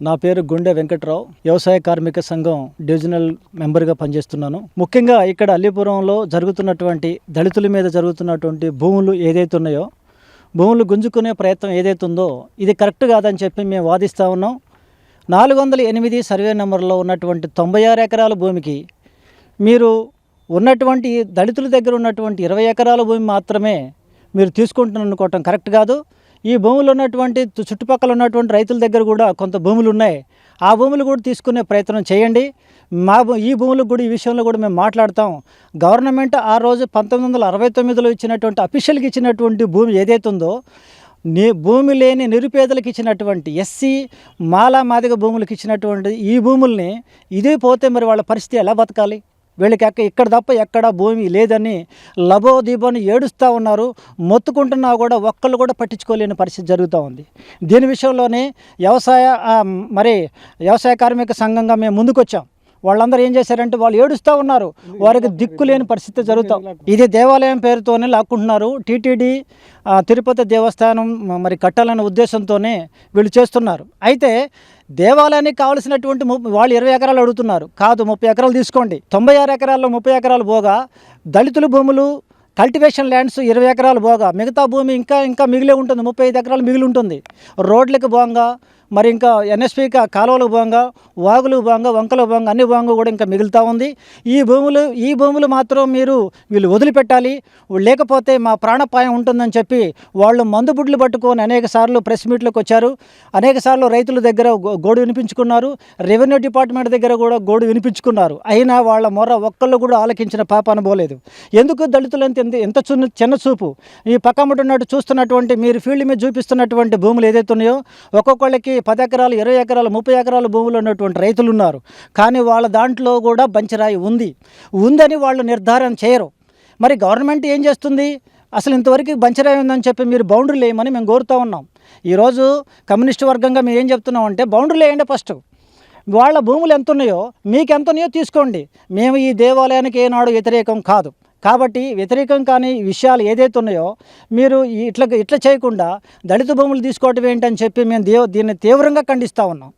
నా పేరు గుండె వెంకట్రావు. వ్యవసాయ కార్మిక సంఘం డివిజనల్ మెంబర్గా పనిచేస్తున్నాను. ముఖ్యంగా ఇక్కడ అల్లీపురంలో జరుగుతున్నటువంటి దళితుల మీద జరుగుతున్నటువంటి భూములు ఏదైతే ఉన్నాయో, భూములు గుంజుకునే ప్రయత్నం ఏదైతే ఉందో ఇది కరెక్ట్ కాదని చెప్పి మేము వాదిస్తూ ఉన్నాం. 408 సర్వే నెంబర్లో ఉన్నటువంటి 96 ఎకరాల భూమికి మీరు ఉన్నటువంటి దళితుల దగ్గర ఉన్నటువంటి 20 ఎకరాల భూమి మాత్రమే మీరు తీసుకుంటున్నారనుకోవటం కరెక్ట్ కాదు. ఈ భూములు ఉన్నటువంటి చుట్టుపక్కల ఉన్నటువంటి రైతుల దగ్గర కూడా కొంత భూములు ఉన్నాయి. ఆ భూములు కూడా తీసుకునే ప్రయత్నం చేయండి. ఈ భూములకు కూడా ఈ విషయంలో కూడా మేము మాట్లాడతాం. గవర్నమెంట్ ఆ రోజు 1969లో ఇచ్చినటువంటి అఫీషియల్కి ఇచ్చినటువంటి భూమి ఏదైతే ఉందో, భూమి లేని నిరుపేదలకు ఇచ్చినటువంటి ఎస్సీ మాదిగ భూములకు ఇచ్చినటువంటి ఈ భూముల్ని ఇదే పోతే మరి వాళ్ళ పరిస్థితి ఎలా బతకాలి? వీళ్ళకి ఇక్కడ తప్ప ఎక్కడ భూమి లేదని లబోదీబోని ఏడుస్తూ ఉన్నారు. మొత్తుకుంటున్నా కూడా ఒక్కళ్ళు కూడా పట్టించుకోలేని పరిస్థితి జరుగుతూ ఉంది. దీని విషయంలోనే వ్యవసాయ కార్మిక సంఘంగా మేము ముందుకొచ్చాం. వాళ్ళందరూ ఏం చేశారంటే వాళ్ళు ఏడుస్తూ ఉన్నారు. వారికి దిక్కు లేని పరిస్థితి జరుగుతాం. ఇది దేవాలయం పేరుతోనే లాక్కుంటున్నారు. టీటీడీ తిరుపతి దేవస్థానం కట్టాలనే ఉద్దేశంతోనే వీళ్ళు చేస్తున్నారు. అయితే దేవాలయానికి కావాల్సినటువంటి వాళ్ళు 20 ఎకరాలు అడుగుతున్నారు. కాదు, 30 ఎకరాలు తీసుకోండి. 96 ఎకరాల్లో 30 ఎకరాలు పోగా దళితుల భూములు కల్టివేషన్ ల్యాండ్స్ 20 ఎకరాలు పోగా మిగతా భూమి ఇంకా మిగిలే ఉంటుంది. 35 ఎకరాలు మిగిలి ఉంటుంది. రోడ్లకు పోగా ఇంకా ఎన్ఎస్పీ కాలువలకు పోగా, వాగులు పోగా, వంకలు పోగా, అన్ని పోగా కూడా ఇంకా మిగులుతూ ఉంది. ఈ భూములు మాత్రం వీళ్ళు వదిలిపెట్టాలి, లేకపోతే మా ప్రాణపాయం ఉంటుందని చెప్పి వాళ్ళు మందుబుడ్లు పట్టుకొని అనేక సార్లు ప్రెస్ మీట్లకు వచ్చారు. అనేక సార్లు రైతుల దగ్గర గోడు వినిపించుకున్నారు. రెవెన్యూ డిపార్ట్మెంట్ దగ్గర కూడా గోడు వినిపించుకున్నారు. అయినా వాళ్ళ మొర్ర ఒక్కళ్ళు కూడా ఆలకించిన పాపాన పోలేదు. ఎందుకు దళితులంత ఎంత చిన్న చూపు? ఈ పక్కమున్నట్టు చూస్తున్నటువంటి మీరు ఫీల్డ్ మీద చూపిస్తున్నటువంటి భూములు ఏదైతే ఉన్నాయో, ఒక్కొక్కళ్ళకి 10 ఎకరాలు, 20 ఎకరాలు, 30 ఎకరాల భూములు ఉన్నటువంటి రైతులు ఉన్నారు. కానీ వాళ్ళ దాంట్లో కూడా బంచరాయి ఉందని వాళ్ళు నిర్ధారణ చేయరు. మరి గవర్నమెంట్ ఏం చేస్తుంది? అసలు ఇంతవరకు బంచరాయి ఉందని చెప్పి మీరు బౌండరీ వేయమని మేము కోరుతూ ఉన్నాం. ఈరోజు కమ్యూనిస్టు వర్గంగా మేము ఏం చెప్తున్నాం అంటే, బౌండరీ వేయండి ఫస్ట్. వాళ్ళ భూములు ఎంత ఉన్నాయో మీకు ఎంత ఉన్నాయో తీసుకోండి. మేము ఈ దేవాలయానికి ఏనాడు వ్యతిరేకం కాదు. కాబట్టి వ్యతిరేకం కానీ విషయాలు ఏదైతే ఉన్నాయో మీరు ఇట్లా చేయకుండా దళిత భూములు తీసుకోవటం ఏంటని చెప్పి మేము దీన్ని తీవ్రంగా ఖండిస్తూ ఉన్నాం.